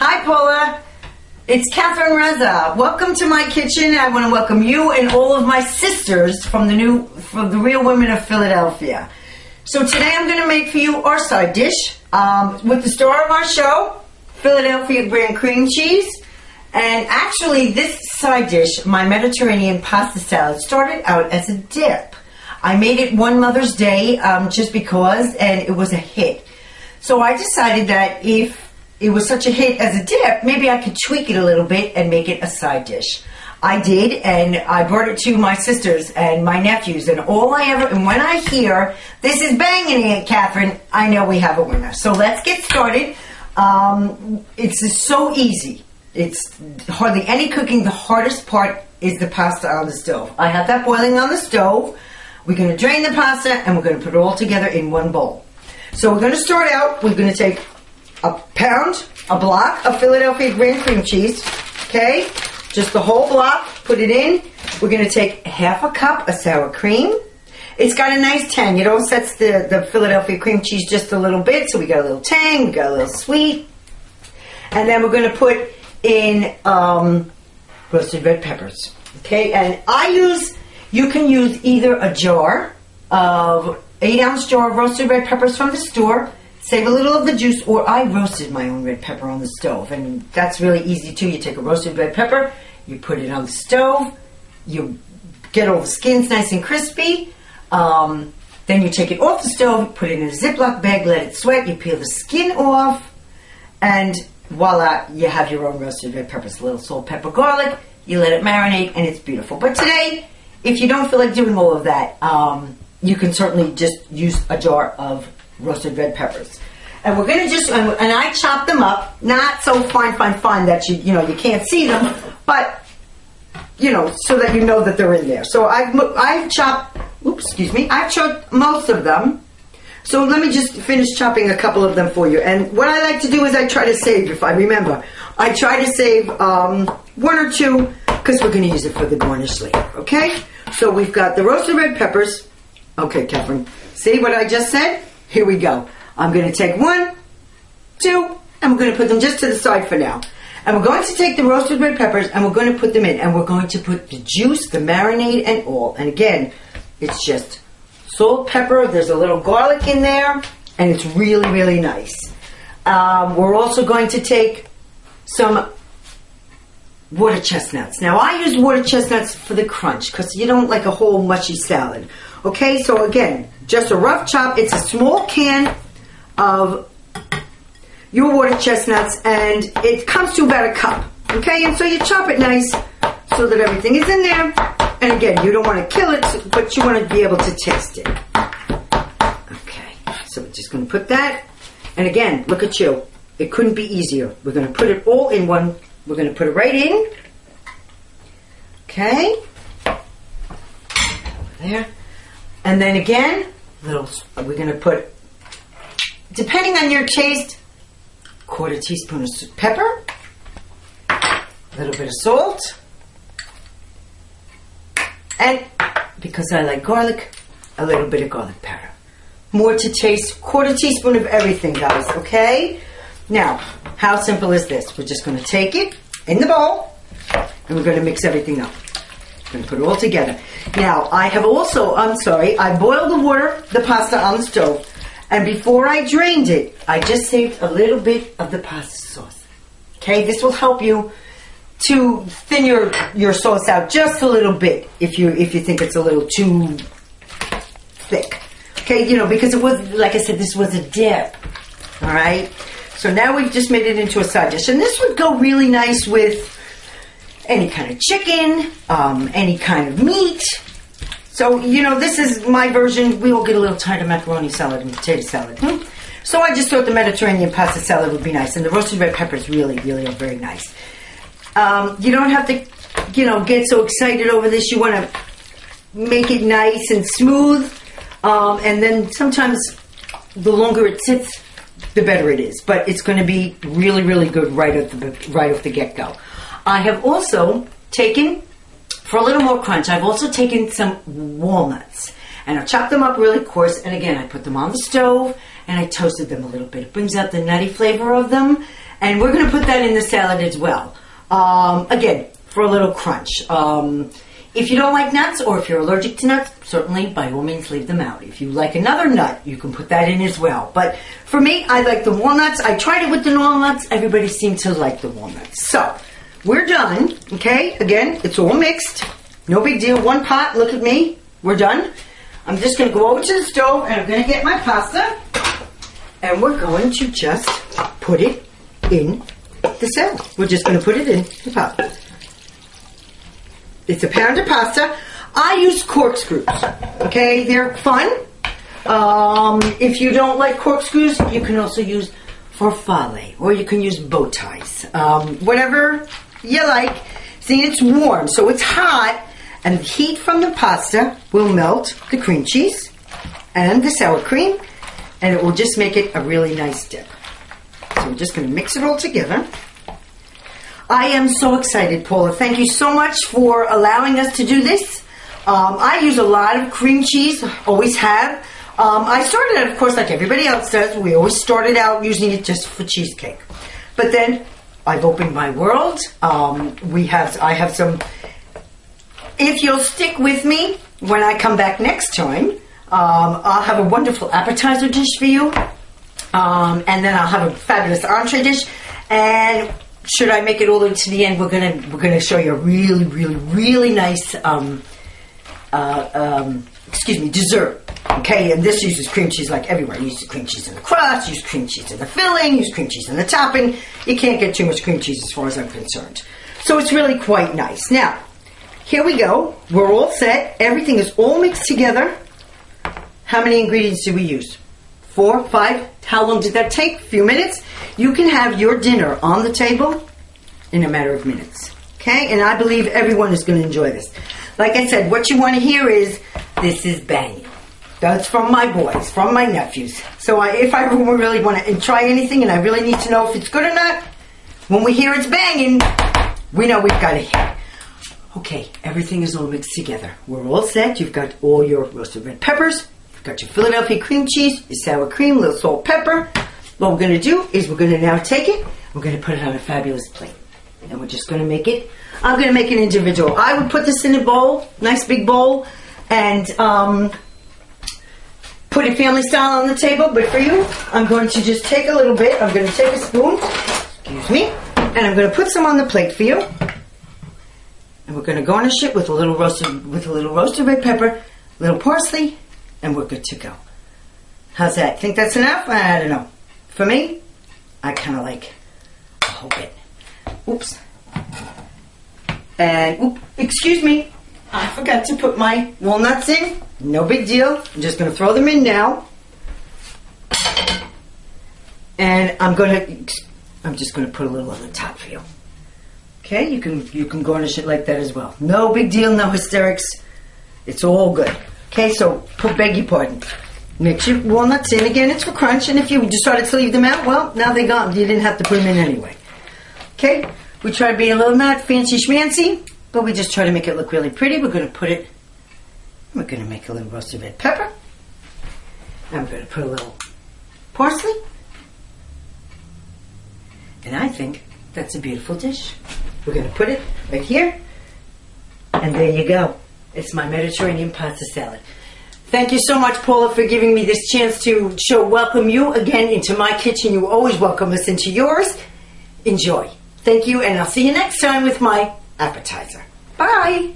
Hi, Paula. It's Catherine Reza. Welcome to my kitchen. I want to welcome you and all of my sisters from the Real Women of Philadelphia. So today I'm going to make for you our side dish with the star of our show, Philadelphia green cream cheese. And actually, this side dish, my Mediterranean pasta salad, started out as a dip. I made it one Mother's Day just because, and it was a hit. So I decided that if it was such a hit as a dip, maybe I could tweak it a little bit and make it a side dish. I did, and I brought it to my sisters and my nephews, and when I hear, this is banging it, Catherine, I know we have a winner. So let's get started. It's so easy. It's hardly any cooking. The hardest part is the pasta on the stove. I have that boiling on the stove. We're going to drain the pasta, and we're going to put it all together in one bowl. So we're going to start out, we're going to take a block of Philadelphia green cream cheese, okay? Just the whole block, put it in. We're going to take half a cup of sour cream. It's got a nice tang. It all sets the Philadelphia cream cheese just a little bit, so we got a little tang, we got a little sweet. And then we're going to put in roasted red peppers, okay? And you can use either a jar of 8-ounce jar of roasted red peppers from the store. Save a little of the juice, or I roasted my own red pepper on the stove, and that's really easy too. You take a roasted red pepper, you put it on the stove, you get all the skins nice and crispy, then you take it off the stove, put it in a Ziploc bag, let it sweat, you peel the skin off, and voila, you have your own roasted red peppers. A little salt, pepper, garlic, you let it marinate, and it's beautiful. But today, if you don't feel like doing all of that, you can certainly just use a jar of roasted red peppers. And we're going to and I chop them up, not so fine that you can't see them, but, so that you know that they're in there. So I've chopped most of them. So let me just finish chopping a couple of them for you. And what I like to do is I try to save, if I remember, I try to save one or two, because we're going to use it for the garnish later, okay? So we've got the roasted red peppers. Okay, Catherine, see what I just said? Here we go. I'm going to take 1, 2, and we're going to put them just to the side for now. And we're going to take the roasted red peppers and we're going to put them in. And we're going to put the juice, the marinade, and all. And again, it's just salt, pepper. There's a little garlic in there. And it's really, really nice. We're also going to take some water chestnuts. Now, I use water chestnuts for the crunch because you don't like a whole mushy salad. Okay, so again, just a rough chop. It's a small can of your water chestnuts, and it comes to about a cup. Okay, and so you chop it nice so that everything is in there. And again, you don't want to kill it, but you want to be able to taste it. Okay, so we're just going to put that. And again, look at you. It couldn't be easier. We're going to put it all in one. We're going to put it right in. Okay. Over there. And then again, we're going to put, depending on your taste, 1/4 teaspoon of pepper, a little bit of salt, and because I like garlic, a little bit of garlic powder. More to taste, 1/4 teaspoon of everything, guys, okay? Now, how simple is this? We're just going to take it in the bowl, and we're going to mix everything up. We're going to put it all together. Now, I boiled the pasta on the stove, and before I drained it, I just saved a little bit of the pasta sauce. Okay, this will help you to thin your sauce out just a little bit if you think it's a little too thick. Okay, because it was, like I said, this was a dip. All right, so now we've just made it into a side dish, and this would go really nice with any kind of chicken, any kind of meat. So, this is my version. We all get a little tired of macaroni salad and potato salad. So I just thought the Mediterranean pasta salad would be nice. And the roasted red peppers really, really are very nice. You don't have to, get so excited over this. You want to make it nice and smooth. And then sometimes the longer it sits, the better it is. But it's going to be really, really good right off the get-go. I have also taken, for a little more crunch, I've also taken some walnuts. And I chopped them up really coarse. And again, I put them on the stove and I toasted them a little bit. It brings out the nutty flavor of them. And we're going to put that in the salad as well. Again, for a little crunch. If you don't like nuts, or if you're allergic to nuts, certainly by all means leave them out. If you like another nut, you can put that in as well. But for me, I like the walnuts. I tried it with the walnuts. Everybody seemed to like the walnuts. So, we're done. Okay, again, it's all mixed. No big deal. One pot, look at me. We're done. I'm just going to go over to the stove and I'm going to get my pasta. And we're going to just put it in the salad. We're just going to put it in the pot. It's a pound of pasta. I use corkscrews. Okay, they're fun. If you don't like corkscrews, you can also use farfalle, or you can use bow ties. Whatever you like. See, it's warm, so it's hot, and the heat from the pasta will melt the cream cheese and the sour cream, and it will just make it a really nice dip. So we're just going to mix it all together. I am so excited, Paula. Thank you so much for allowing us to do this. I use a lot of cream cheese, always have. I started out, of course, like everybody else does. We always started out using it just for cheesecake. But then I've opened my world. I have some. If you'll stick with me when I come back next time, I'll have a wonderful appetizer dish for you. And then I'll have a fabulous entree dish. And should I make it all the way to the end, we're gonna show you a really, really, really nice dessert. Okay, and this uses cream cheese like everywhere. You use cream cheese in the crust, use cream cheese in the filling, use cream cheese in the topping. You can't get too much cream cheese as far as I'm concerned. So it's really quite nice. Now, here we go. We're all set. Everything is all mixed together. How many ingredients did we use? 4, 5? How long did that take? A few minutes. You can have your dinner on the table in a matter of minutes. Okay? And I believe everyone is going to enjoy this. Like I said, what you want to hear is, this is banging. That's from my boys, from my nephews. So if I really want to try anything and I really need to know if it's good or not, when we hear it's banging, we know we've got a hit. Okay, everything is all mixed together. We're all set. You've got all your roasted red peppers. You've got your Philadelphia cream cheese, your sour cream, a little salt, pepper. What we're going to do is we're going to now take it. We're going to put it on a fabulous plate. And we're just going to make it. I'm going to make it individual. I would put this in a bowl, nice big bowl, and put it family style on the table. But for you, I'm going to just take a little bit. I'm going to take a spoon, excuse me, and I'm going to put some on the plate for you. And we're going to garnish it with a little roasted red pepper, a little parsley, and we're good to go. How's that? Think that's enough? I don't know. For me, I kind of like a whole bit. Oops. And, excuse me, I forgot to put my walnuts in. No big deal. I'm just going to throw them in now. And I'm just going to put a little on the top for you. Okay, you can garnish it like that as well. No big deal, no hysterics. It's all good. Okay, so beg your pardon. Mix your walnuts in. Again, it's for crunch. And if you decided to leave them out, well, now they're gone. You didn't have to put them in anyway. Okay, we try to be a little not fancy schmancy, but we just try to make it look really pretty. We're going to make a little roasted red pepper. I'm going to put a little parsley. And I think that's a beautiful dish. We're going to put it right here. And there you go. It's my Mediterranean pasta salad. Thank you so much, Paula, for giving me this chance to welcome you again into my kitchen. You always welcome us into yours. Enjoy. Thank you, and I'll see you next time with my appetizer. Bye.